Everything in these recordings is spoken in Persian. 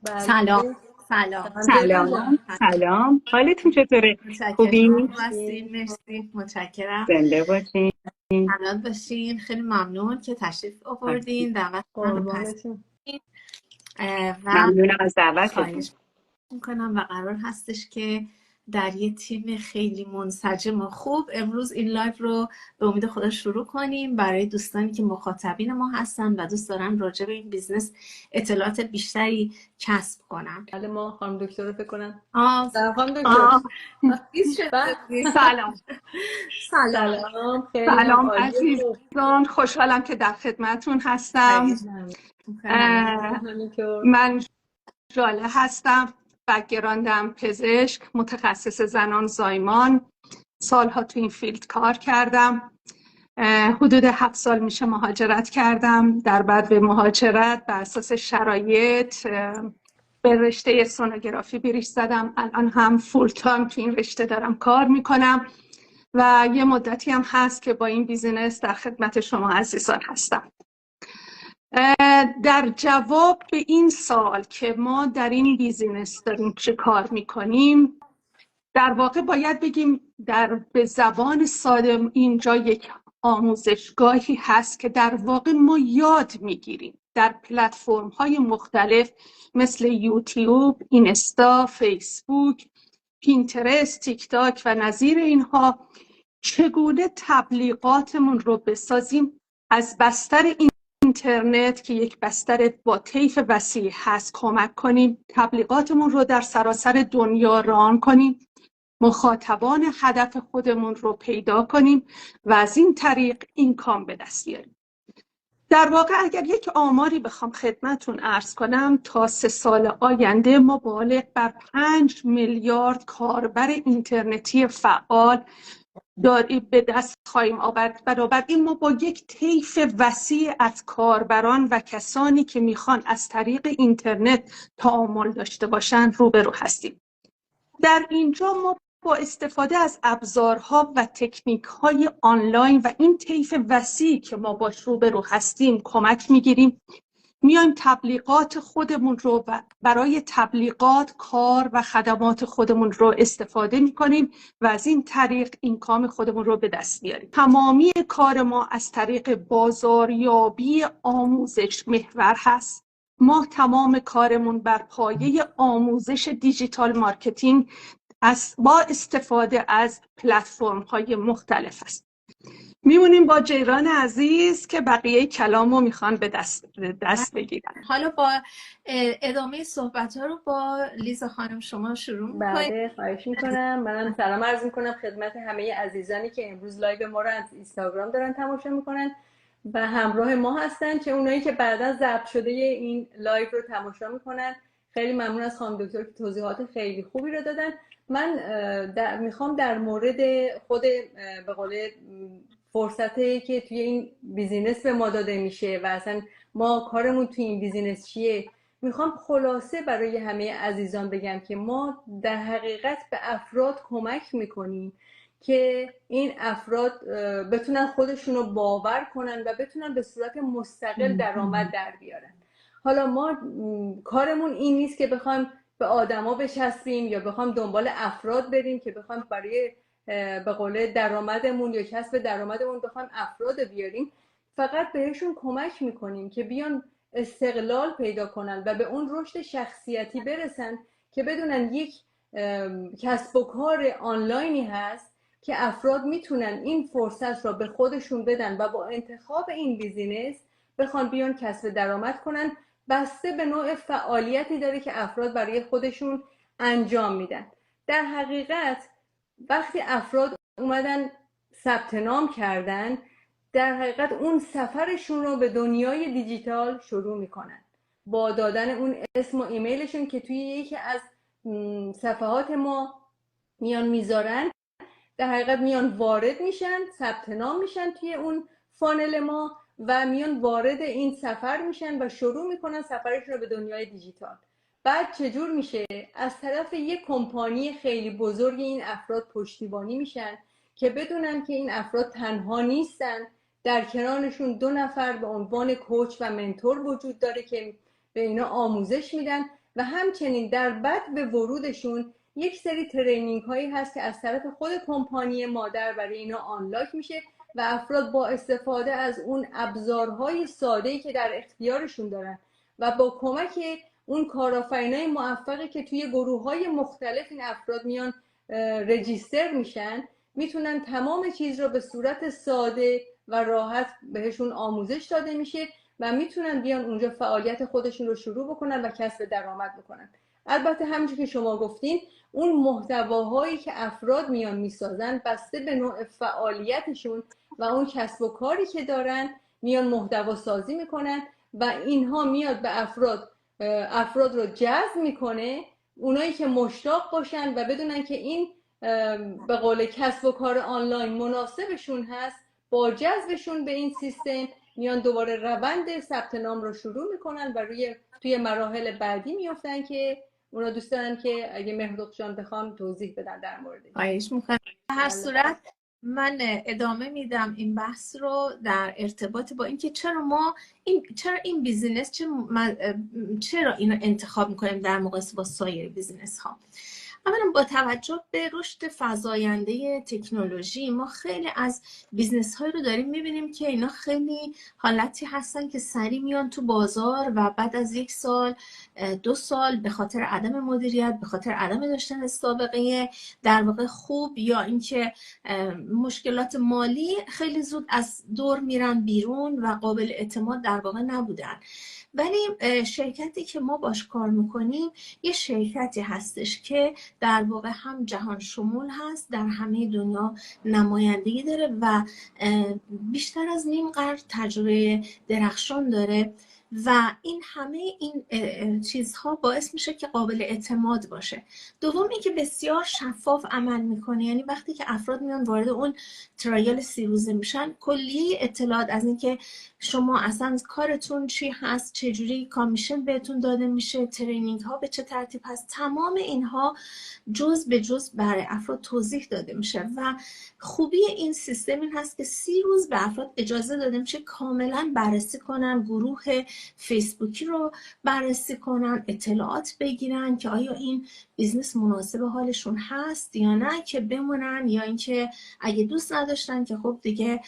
سلام. بله. سلام. جیهان جان، سلام. حالتون چطوره؟ متشکرم. خوب خوبی؟ هستین؟ مرسی. مرسی. متشکرم. زنده باشین. سلامت باشین. خیلی ممنون که تشریف آوردین. دعوت من رو قربانتون. پذیرفتین و ممنونم از دعوتتون. خواهش میکنم و قرار هستش که در یه تیم خیلی منسجم و خوب امروز این لایو رو به امید خدا شروع کنیم برای دوستانی که مخاطبین ما هستن و دوست دارن راجع به این بیزنس اطلاعات بیشتری کسب کنن. بله، ما خانم دکتر رو فکر کنم. آه خانم دکتر. آه، بیست شده بله. بودی. سلام. سلام. سلام، خیلی هم سلام عالی و خوب. عزیزان، خوشحالم که در خدمتون هستم. خواهش اه، میکنم. همینطور. من ژاله هستم، بک‌گراندم پزشک، متخصص زنان زایمان. سالها تو این فیلد کار کردم. حدود 7 سال میشه مهاجرت کردم. در بعد به مهاجرت بر اساس شرایط به رشته سونوگرافی بریش زدم. الان هم فول تایم تو این رشته دارم کار میکنم و یه مدتی هم هست که با این بیزینس در خدمت شما عزیزان هستم. در جواب به این سوال که ما در این بیزینس داریم چه کار میکنیم، در واقع باید بگیم به زبان ساده اینجا یک آموزشگاهی هست که در واقع ما یاد میگیریم در پلتفرم های مختلف مثل یوتیوب، اینستا، فیسبوک، پینترست، تیک تاک و نظیر اینها چگونه تبلیغاتمون رو بسازیم از بستر اینترنت که یک بستر با طیف وسیع هست کمک کنیم تبلیغاتمون رو در سراسر دنیا ران کنیم، مخاطبان هدف خودمون رو پیدا کنیم و از این طریق اینکام به دست بیاریم. در واقع اگر یک آماری بخوام خدمتون عرض کنم، تا 3 سال آینده ما بالغ بر 5 میلیارد کاربر اینترنتی فعال به دست خواهیم آورد. بنابراین ما با یک طیف وسیع از کاربران و کسانی که میخوان از طریق اینترنت تعامل داشته باشند روبرو هستیم. در اینجا ما با استفاده از ابزارها و تکنیک‌های آنلاین و این طیف وسیعی که ما باش روبرو هستیم کمک میگیریم، میایم تبلیغات خودمون رو برای تبلیغات کار و خدمات خودمون رو استفاده میکنیم و از این طریق اینکام خودمون رو به دست میاریم. تمامی کار ما از طریق بازاریابی آموزش محور هست. ما تمام کارمون بر پایه آموزش دیجیتال مارکتینگ با استفاده از پلتفرم های مختلف است. میمونیم با جیران عزیز که بقیه کلامو میخوان به دست بگیرن. حالا با ادامه صحبت ها رو با لیزا خانم شما شروع میکنید. بله، خواهش میکنم. منم سلام عرض میکنم خدمت همه عزیزانی که امروز لایو ما رو از اینستاگرام دارن تماشا میکنن و همراه ما هستن، چه اونایی که بعدا ضبط شده این لایو رو تماشا میکنن. خیلی ممنون از خانم دکتر که توضیحات خیلی خوبی رو دادن. من میخوام در مورد خود به قول فرصتی که توی این بیزینس به ما داده میشه و اصلا ما کارمون توی این بیزینس چیه، میخوام خلاصه برای همه عزیزان بگم که ما در حقیقت به افراد کمک میکنیم که این افراد بتونن خودشون رو باور کنن و بتونن به صورت مستقل درآمد در بیارن. حالا ما کارمون این نیست که بخوایم به آدما بچسبیم یا بخوایم دنبال افراد بریم که بخوایم برای به قول درآمدمون یا کسب درآمدمون بخوایم افراد بیاریم. فقط بهشون کمک میکنیم که بیان استقلال پیدا کنن و به اون رشد شخصیتی برسن که بدونن یک کسب و کار آنلاینی هست که افراد میتونن این فرصت را به خودشون بدن و با انتخاب این بیزینس بخوان بیان کسب درآمد کنن، بسته به نوع فعالیتی داره که افراد برای خودشون انجام میدن. در حقیقت وقتی افراد اومدن ثبت نام کردن، در حقیقت اون سفرشون رو به دنیای دیجیتال شروع میکنن با دادن اون اسم و ایمیلشون که توی یکی از صفحات ما میان میذارن. در حقیقت میان وارد میشن، ثبت نام میشن توی اون فانل ما و میان وارد این سفر میشن و شروع میکنن سفرشون رو به دنیای دیجیتال. بعد چجور میشه؟ از طرف یک کمپانی خیلی بزرگ این افراد پشتیبانی میشن که بدونن که این افراد تنها نیستن، در کنارشون 2 نفر به عنوان کوچ و منتور وجود داره که به اینا آموزش میدن و همچنین در بعد به ورودشون یک سری ترینینگ هایی هست که از طرف خود کمپانی مادر برای اینا آنلاک میشه و افراد با استفاده از اون ابزارهای ساده‌ای که در اختیارشون دارن و با کمک اون کارآفرینای موفقی که توی گروه‌های مختلف این افراد میان رجیستر میشن، میتونن تمام چیز رو به صورت ساده و راحت بهشون آموزش داده میشه و میتونن بیان اونجا فعالیت خودشون رو شروع بکنن و کسب درآمد بکنن. البته همونجور که شما گفتین اون محتواهایی که افراد میان میسازن بسته به نوع فعالیتشون و اون کسب و کاری که دارن میان محتوا سازی میکنن و اینها میاد به افراد رو جذب میکنه، اونایی که مشتاق باشن و بدونن که این به قول کسب و کار آنلاین مناسبشون هست، با جذبشون به این سیستم میان دوباره روند ثبت نام رو شروع میکنن و توی مراحل بعدی میافتن که اونا دوست دارن که اگه مهرداد جان بخوام توضیح بدن در موردش. خواهش میکنم. هر صورت من ادامه میدم این بحث رو در ارتباط با اینکه چرا این بیزینس چرا اینو انتخاب میکنیم در مقایسه با سایر بیزینس ها. اولا با توجه به رشد فزاینده تکنولوژی ما خیلی از بیزنس های رو داریم میبینیم که اینا خیلی حالتی هستن که سریع میان تو بازار و بعد از 1 سال 2 سال به خاطر عدم مدیریت، به خاطر عدم داشتن سابقه در واقع خوب یا اینکه مشکلات مالی خیلی زود از دور میرن بیرون و قابل اعتماد در واقع نبودن. ولی شرکتی که ما باش کار میکنیم یه شرکتی هستش که در واقع هم جهان شمول هست، در همه دنیا نمایندگی داره و بیشتر از نیم قرن تجربه درخشان داره و این همه این چیزها باعث میشه که قابل اعتماد باشه. دوم اینکه بسیار شفاف عمل میکنه، یعنی وقتی که افراد میان وارد اون ترایل 30 روزه میشن کلیه اطلاعات از اینکه شما اصلا کارتون چی هست، چجوری کامیشن بهتون داده میشه، ترینینگ ها به چه ترتیب هست، تمام اینها جز به جز برای افراد توضیح داده میشه و خوبی این سیستم این هست که 30 روز به افراد اجازه داده میشه کاملا بررسی کنن، گروه فیسبوکی رو بررسی کنن، اطلاعات بگیرن که آیا این بیزنس مناسب حالشون هست یا نه که بمونن، یا اینکه اگه دوست نداشتن که خب دیگه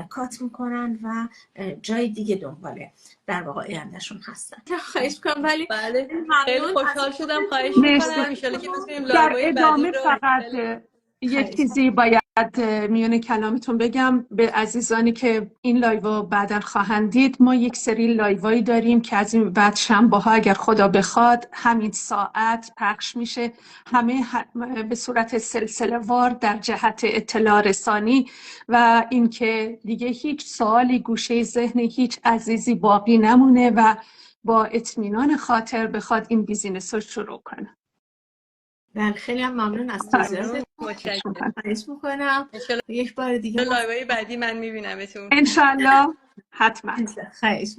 کات میکنن و جای دیگه دنباله در واقع آیندهشون هستن. خواهش کنم. ولی بله خیلی خوشحال شدم. خواهش میکنم ان شاءالله که بتونیم در لایوهای ادامه بعدی رو فقط یک چیزی باید میون کلامتون بگم به عزیزانی که این لایو بعداً خواهند دید. ما یک سری لایوایی داریم که از این بعد شنبه ها اگر خدا بخواد همین ساعت پخش میشه، همه به صورت سلسله وار در جهت اطلاع رسانی و اینکه دیگه هیچ سوالی گوشه ذهن هیچ عزیزی باقی نمونه و با اطمینان خاطر بخواد این بیزینس رو شروع کنه. بله خیلی هم ممنون از توضیحات. متشکرم. خواهش میکنم. انشالله یک بار دیگه لایوهای بعدی من میبینمتون انشالله حتما. خواهش